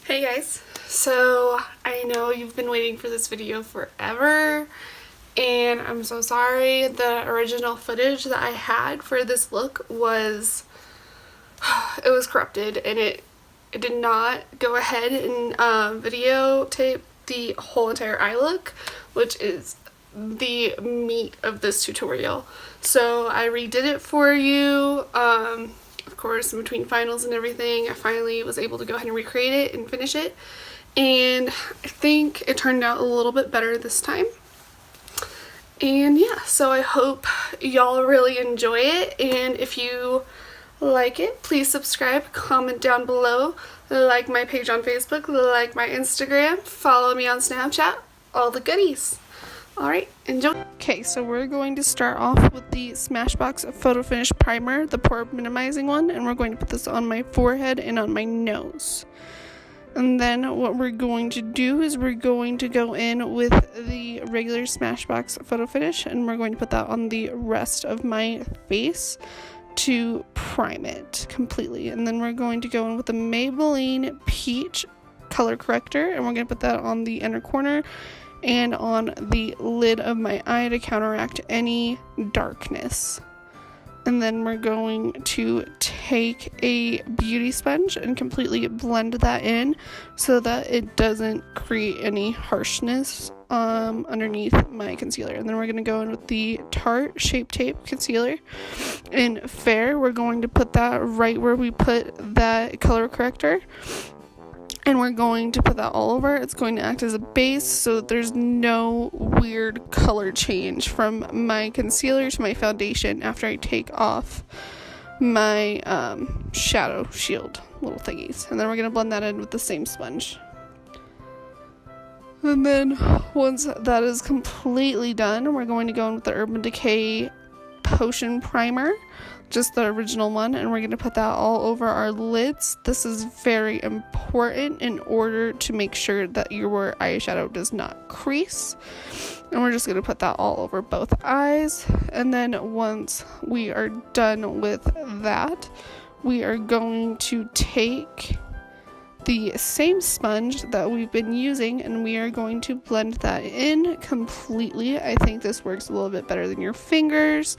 Hey guys, so I know you've been waiting for this video forever and I'm so sorry. The original footage that I had for this look was corrupted and it did not go ahead and videotape the whole entire eye look, which is the meat of this tutorial. So I redid it for you. Of course, in between finals and everything, I finally was able to go ahead and recreate it and finish it, and I think it turned out a little bit better this time. And yeah, so I hope y'all really enjoy it, and if you like it, please subscribe, comment down below, like my page on Facebook, like my Instagram, follow me on Snapchat, all the goodies. Alright, enjoy. Okay, so we're going to start off with the Smashbox Photofinish Primer, the Poreminimizing one, and we're going to put this on my forehead and on my nose. And then what we're going to do is we're going to go in with the regular Smashbox Photofinish, and we're going to put that on the rest of my face to prime it completely. And then we're going to go in with the Maybelline Peach Color Corrector, and we're going to put that on the inner corner and on the lid of my eye to counteract any darkness. And then we're going to take a beauty sponge and completely blend that in so that it doesn't create any harshness underneath my concealer. And then we're going to go in with the Tarte Shape Tape Concealer in Fair. We're going to put that right where we put that color corrector. And we're going to put that all over. It's going to act as a base so that there's no weird color change from my concealer to my foundation after I take off my shadow shield little thingies. And then we're going to blend that in with the same sponge. And then once that is completely done, we're going to go in with the Urban Decay Potion Primer, just the original one, and we're going to put that all over our lids. This is very important in order to make sure that your eyeshadow does not crease. And we're just going to put that all over both eyes. And then once we are done with that, we are going to take the same sponge that we've been using and we are going to blend that in completely. I think this works a little bit better than your fingers,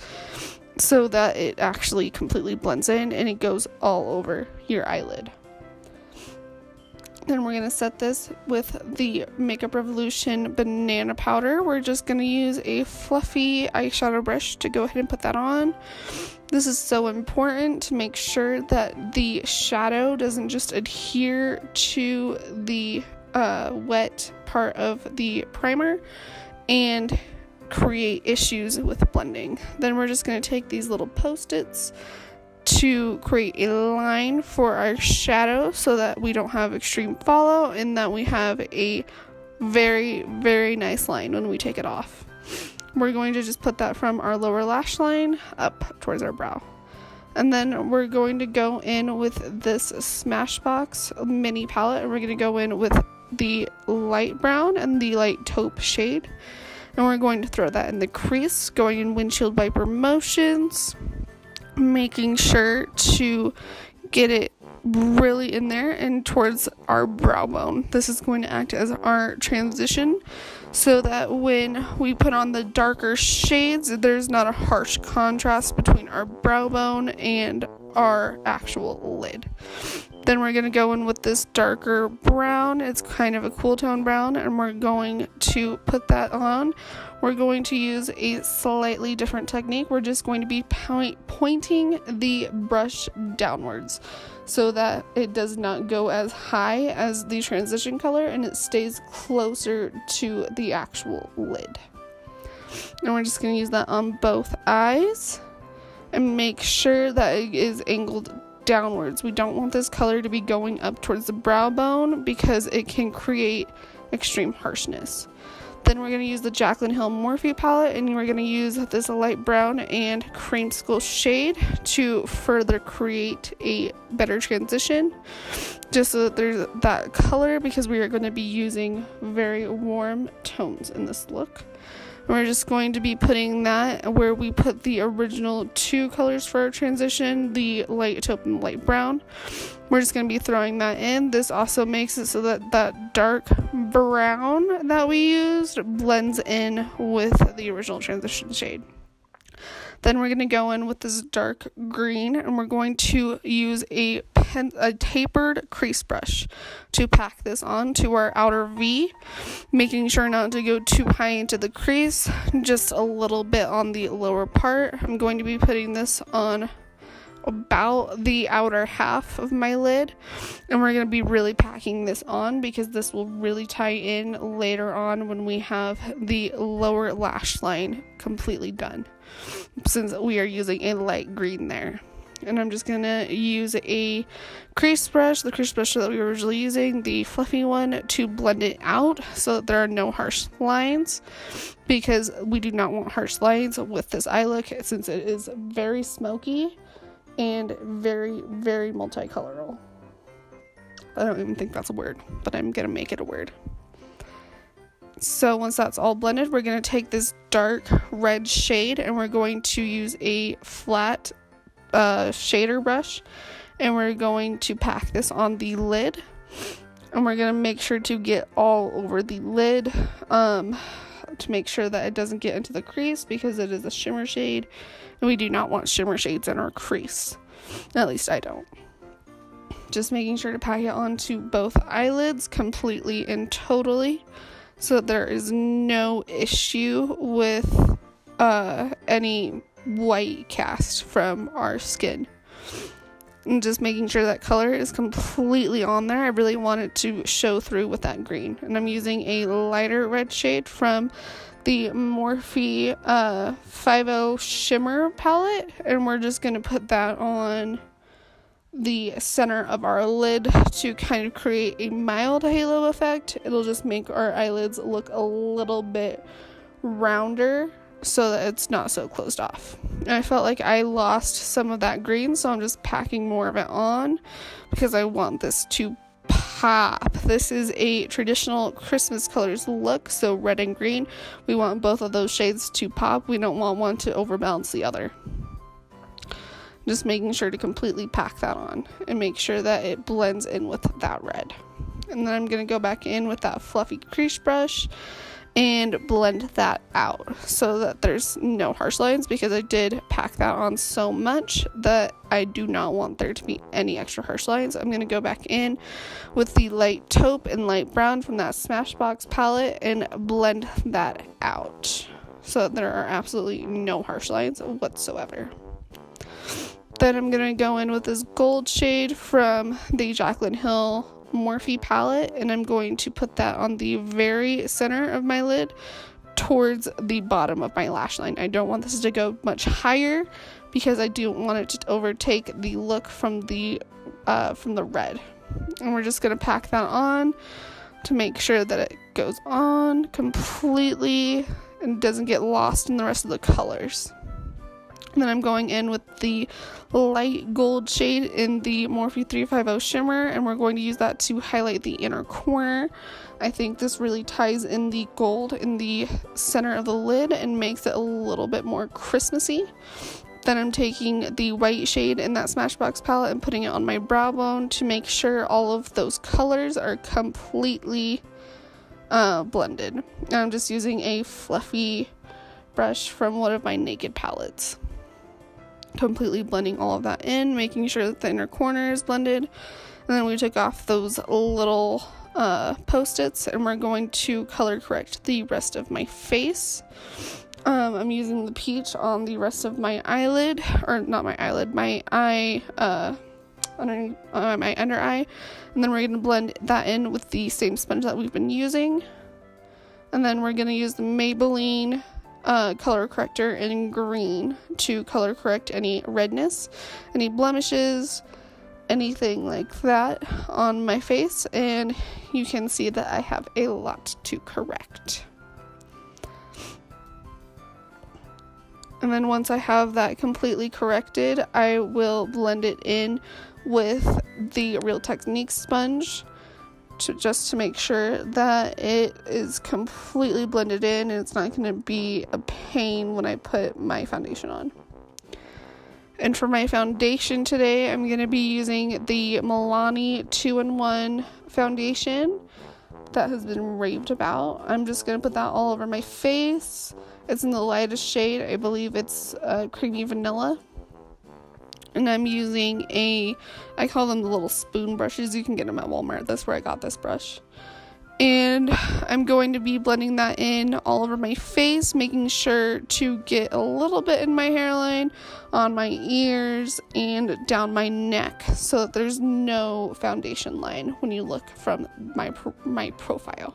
so that it actually completely blends in and it goes all over your eyelid. Then we're going to set this with the Makeup Revolution Banana Powder. We're just going to use a fluffy eyeshadow brush to go ahead and put that on. This is so important to make sure that the shadow doesn't just adhere to the wet part of the primer and create issues with blending. Then we're just going to take these little post-its to create a line for our shadow so that we don't have extreme fallout and that we have a very, very nice line when we take it off. We're going to just put that from our lower lash line up towards our brow. And then we're going to go in with this Smashbox mini palette, and we're going to go in with the light brown and the light taupe shade. And we're going to throw that in the crease, going in windshield wiper motions, making sure to get it really in there and towards our brow bone. This is going to act as our transition so that when we put on the darker shades, there's not a harsh contrast between our brow bone and our actual lid. Then we're going to go in with this darker brown. It's kind of a cool tone brown, and we're going to put that on. We're going to use a slightly different technique. We're just going to be pointing the brush downwards so that it does not go as high as the transition color and it stays closer to the actual lid. And we're just going to use that on both eyes and make sure that it is angled downwards. We don't want this color to be going up towards the brow bone because it can create extreme harshness. Then we're going to use the Jaclyn Hill Morphe palette, and we're going to use this light brown and creamsicle shade to further create a better transition, just so that there's that color, because we are going to be using very warm tones in this look. We're just going to be putting that where we put the original 2 colors for our transition, the light taupe and light brown. We're just going to be throwing that in. This also makes it so that that dark brown that we used blends in with the original transition shade. Then we're going to go in with this dark green, and we're going to use a tapered crease brush to pack this on to our outer V, making sure not to go too high into the crease, just a little bit on the lower part. I'm going to be putting this on about the outer half of my lid, and we're going to be really packing this on because this will really tie in later on when we have the lower lash line completely done, since we are using a light green there. And I'm just going to use a crease brush, the crease brush that we were originally using, the fluffy one, to blend it out so that there are no harsh lines, because we do not want harsh lines with this eye look, since it is very smoky and very, very multicoloral. I don't even think that's a word, but I'm going to make it a word. So once that's all blended, we're going to take this dark red shade, and we're going to use a flat shader brush, and we're going to pack this on the lid, and we're going to make sure to get all over the lid to make sure that it doesn't get into the crease, because it is a shimmer shade, and we do not want shimmer shades in our crease. At least I don't. Just making sure to pack it onto both eyelids completely and totally, so that there is no issue with any white cast from our skin. And just making sure that color is completely on there. I really want it to show through with that green. And I'm using a lighter red shade from the Morphe 50 Shimmer palette, and we're just going to put that on the center of our lid to kind of create a mild halo effect. It'll just make our eyelids look a little bit rounder so that it's not so closed off. And I felt like I lost some of that green, so I'm just packing more of it on because I want this to pop. This is a traditional Christmas colors look, so red and green. We want both of those shades to pop. We don't want one to overbalance the other. Just making sure to completely pack that on and make sure that it blends in with that red. And then I'm going to go back in with that fluffy crease brush and blend that out so that there's no harsh lines, because I did pack that on so much that I do not want there to be any extra harsh lines. I'm going to go back in with the light taupe and light brown from that Smashbox palette and blend that out so that there are absolutely no harsh lines whatsoever. Then I'm going to go in with this gold shade from the Jaclyn Hill Morphe palette, and I'm going to put that on the very center of my lid towards the bottom of my lash line. I don't want this to go much higher because I do want it to overtake the look from the red. And we're just going to pack that on to make sure that it goes on completely and doesn't get lost in the rest of the colors. And then I'm going in with the light gold shade in the Morphe 350 Shimmer, and we're going to use that to highlight the inner corner. I think this really ties in the gold in the center of the lid and makes it a little bit more Christmassy. Then I'm taking the white shade in that Smashbox palette and putting it on my brow bone to make sure all of those colors are completely blended. And I'm just using a fluffy brush from one of my Naked palettes, completely blending all of that in, making sure that the inner corner is blended. And then we took off those little post-its, and we're going to color correct the rest of my face. I'm using the peach on the rest of my eyelid, or not my eyelid, my eye, my under eye, and then we're going to blend that in with the same sponge that we've been using. And then we're going to use the Maybelline color corrector in green to color correct any redness, any blemishes, anything like that on my face, and you can see that I have a lot to correct. And then once I have that completely corrected, I will blend it in with the Real Techniques sponge just to make sure that it is completely blended in and it's not going to be a pain when I put my foundation on. And for my foundation today, I'm going to be using the Milani 2-in-1 foundation that has been raved about. I'm just going to put that all over my face. It's in the lightest shade. I believe it's creamy vanilla. And I'm using I call them the little spoon brushes. You can get them at Walmart. That's where I got this brush. And I'm going to be blending that in all over my face, making sure to get a little bit in my hairline, on my ears, and down my neck so that there's no foundation line when you look from my profile.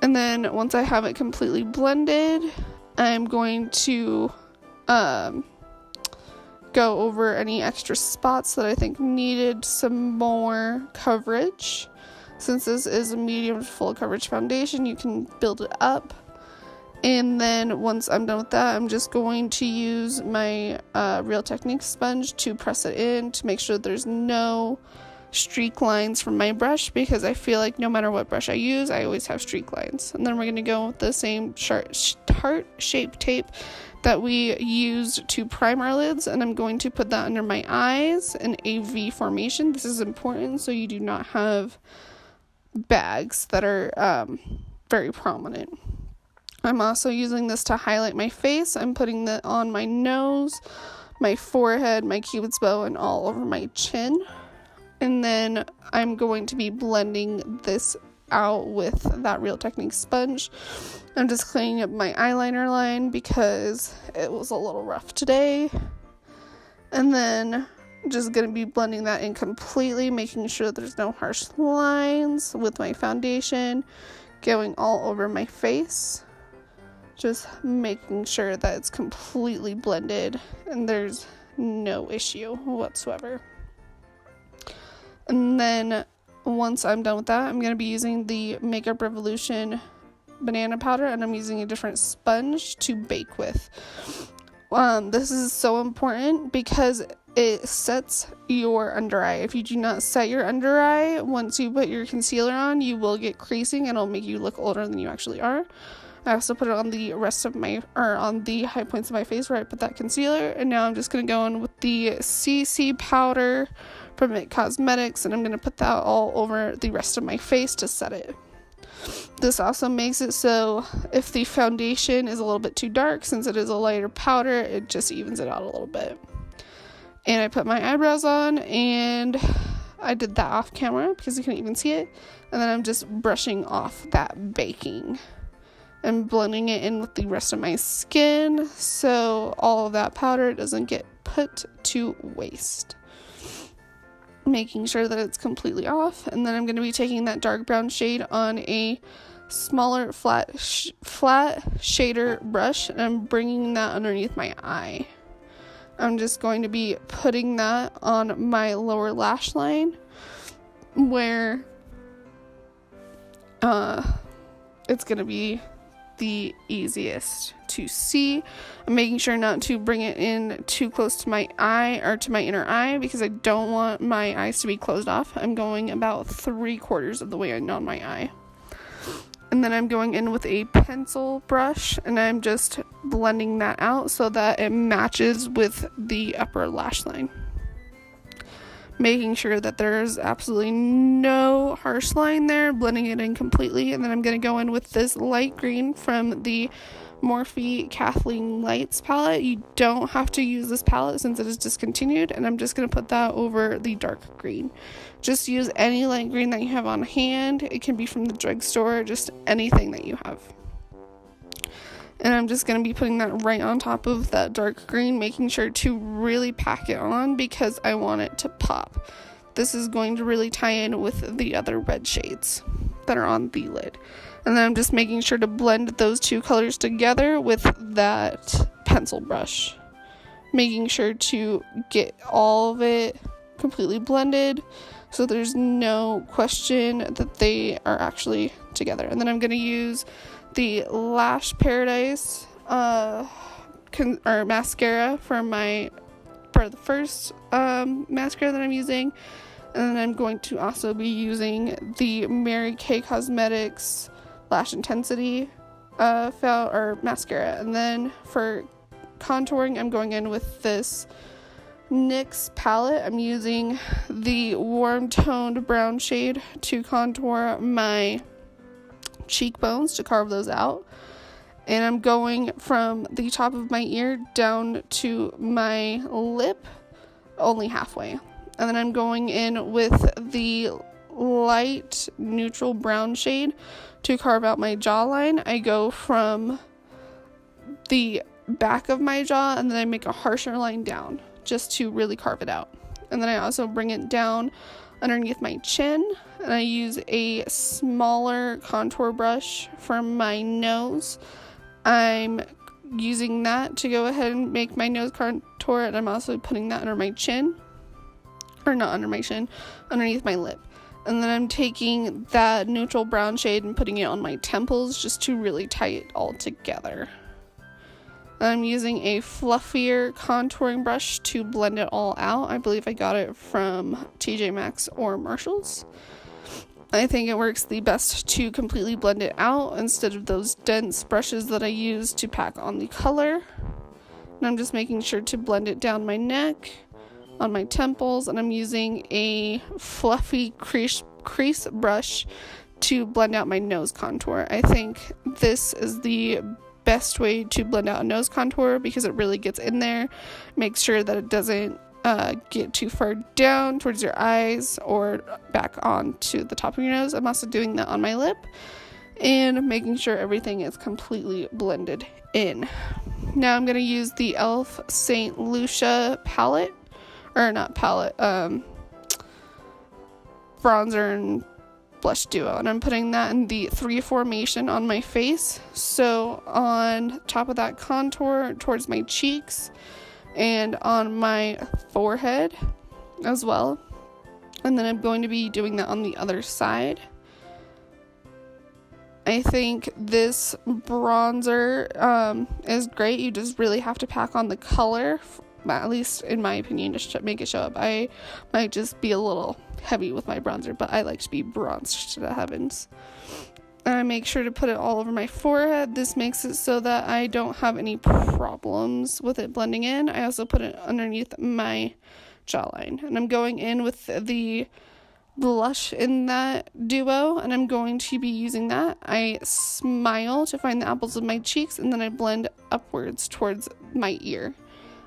And then once I have it completely blended, I'm going to go over any extra spots that I think needed some more coverage. Since this is a medium to full coverage foundation, you can build it up. And then once I'm done with that, I'm just going to use my Real Techniques sponge to press it in to make sure there's no streak lines from my brush, because I feel like no matter what brush I use, I always have streak lines. And then we're going to go with the same Tarte shape tape that we used to prime our lids, and I'm going to put that under my eyes in a V formation. This is important so you do not have bags that are very prominent. I'm also using this to highlight my face. I'm putting that on my nose, my forehead, my cupid's bow, and all over my chin. And then I'm going to be blending this out with that Real Techniques sponge. I'm just cleaning up my eyeliner line because it was a little rough today. And then just going to be blending that in completely, making sure there's no harsh lines with my foundation, going all over my face, just making sure that it's completely blended and there's no issue whatsoever. And then once I'm done with that, I'm going to be using the Makeup Revolution banana powder, and I'm using a different sponge to bake with. This is so important because it sets your under eye. If you do not set your under eye, once you put your concealer on, you will get creasing and it'll make you look older than you actually are. I also put it on the rest of on the high points of my face where I put that concealer. And now I'm just going to go in with the CC powder from IT Cosmetics, and I'm going to put that all over the rest of my face to set it. This also makes it so if the foundation is a little bit too dark, since it is a lighter powder, it just evens it out a little bit. And I put my eyebrows on, and I did that off camera because you couldn't even see it. And then I'm just brushing off that baking and blending it in with the rest of my skin so all of that powder doesn't get put to waste. Making sure that it's completely off. And then I'm going to be taking that dark brown shade on a smaller flat shader brush, and I'm bringing that underneath my eye. I'm just going to be putting that on my lower lash line where it's going to be the easiest to see. I'm making sure not to bring it in too close to my eye or to my inner eye because I don't want my eyes to be closed off. I'm going about 3/4 of the way on my eye. And then I'm going in with a pencil brush, and I'm just blending that out so that it matches with the upper lash line. Making sure that there's absolutely no harsh line there, blending it in completely. And then I'm going to go in with this light green from the MorpheXJaclyn palette. You don't have to use this palette since it is discontinued, and I'm just going to put that over the dark green. Just use any light green that you have on hand. It can be from the drugstore, just anything that you have. And I'm just going to be putting that right on top of that dark green, making sure to really pack it on because I want it to pop. This is going to really tie in with the other red shades that are on the lid. And then I'm just making sure to blend those two colors together with that pencil brush. Making sure to get all of it completely blended so there's no question that they are actually together. And then I'm going to use the Lash Paradise mascara for the first mascara that I'm using. And then I'm going to also be using the Mary Kay Cosmetics Lash Intensity mascara. And then for contouring, I'm going in with this NYX palette. I'm using the warm toned brown shade to contour my cheekbones, to carve those out. And I'm going from the top of my ear down to my lip, only halfway. And then I'm going in with the light neutral brown shade to carve out my jawline. I go from the back of my jaw and then I make a harsher line down just to really carve it out. And then I also bring it down underneath my chin, and I use a smaller contour brush for my nose. I'm using that to go ahead and make my nose contour, and I'm also putting that under my chin, or not under my chin, underneath my lip. And then I'm taking that neutral brown shade and putting it on my temples just to really tie it all together. I'm using a fluffier contouring brush to blend it all out. I believe I got it from TJ Maxx or Marshall's. I think it works the best to completely blend it out instead of those dense brushes that I use to pack on the color. And I'm just making sure to blend it down my neck, on my temples, and I'm using a fluffy crease brush to blend out my nose contour. I think this is the best way to blend out a nose contour because it really gets in there, makes sure that it doesn't get too far down towards your eyes or back onto the top of your nose. I'm also doing that on my lip and making sure everything is completely blended in. Now I'm going to use the e.l.f. St. Lucia palette, or not palette, bronzer and blush duo, and I'm putting that in the 3 formation on my face, so on top of that contour towards my cheeks and on my forehead as well. And then I'm going to be doing that on the other side. I think this bronzer is great. You just really have to pack on the color, at least in my opinion, to make it show up. I might just be a little heavy with my bronzer, but I like to be bronzed to the heavens. And I make sure to put it all over my forehead. This makes it so that I don't have any problems with it blending in. I also put it underneath my jawline. And I'm going in with the blush in that duo, and I'm going to be using that. I smile to find the apples of my cheeks, and then I blend upwards towards my ear.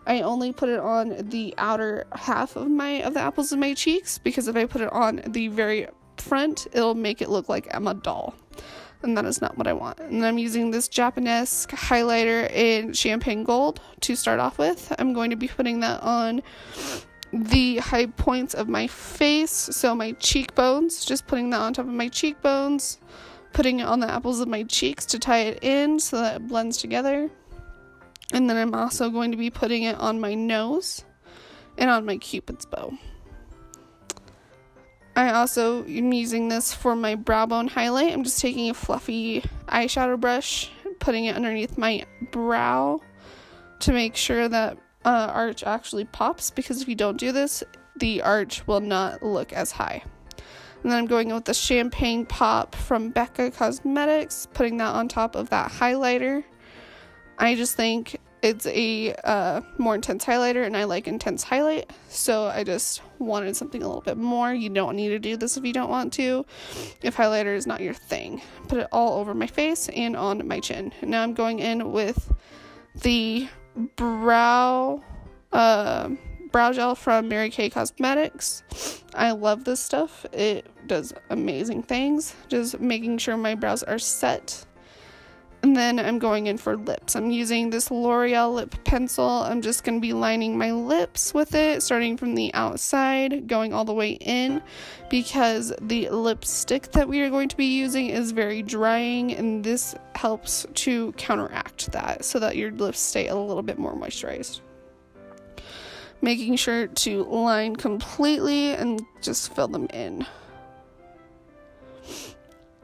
I only put it on the outer half of the apples of my cheeks, because if I put it on the very front, it'll make it look like I'm a doll, and that is not what I want. And I'm using this Japonesque highlighter in champagne gold to start off with. I'm going to be putting that on the high points of my face, so my cheekbones, just putting that on top of my cheekbones, putting it on the apples of my cheeks to tie it in so that it blends together. And then I'm also going to be putting it on my nose and on my Cupid's bow. I also am using this for my brow bone highlight. I'm just taking a fluffy eyeshadow brush, putting it underneath my brow to make sure that arch actually pops, because if you don't do this, the arch will not look as high. And then I'm going with the Champagne Pop from Becca Cosmetics, putting that on top of that highlighter. I just think it's a more intense highlighter, and I like intense highlight, so I just wanted something a little bit more. You don't need to do this if you don't want to, if highlighter is not your thing. Put it all over my face and on my chin. Now I'm going in with the brow gel from Mary Kay Cosmetics. I love this stuff. It does amazing things, just making sure my brows are set. And then I'm going in for lips. I'm using this L'Oreal lip pencil. I'm just going to be lining my lips with it, starting from the outside, going all the way in, because the lipstick that we are going to be using is very drying, and this helps to counteract that so that your lips stay a little bit more moisturized. Making sure to line completely and just fill them in.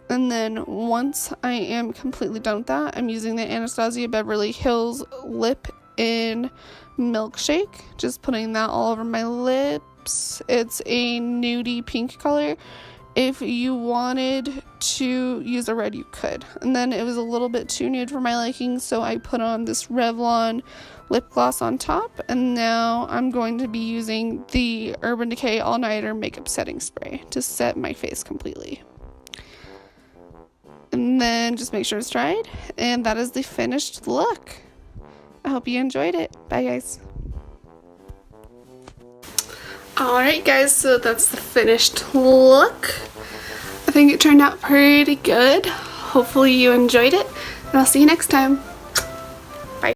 And then once I am completely done with that, I'm using the Anastasia Beverly Hills lip in Milkshake. Just putting that all over my lip lips. It's a nudie pink color. If you wanted to use a red, you could. And then it was a little bit too nude for my liking, so I put on this Revlon lip gloss on top. And now I'm going to be using the Urban Decay All Nighter Makeup Setting Spray to set my face completely. And then just make sure it's dried. And that is the finished look. I hope you enjoyed it. Bye, guys. Alright guys, so that's the finished look. I think it turned out pretty good. Hopefully you enjoyed it, and I'll see you next time.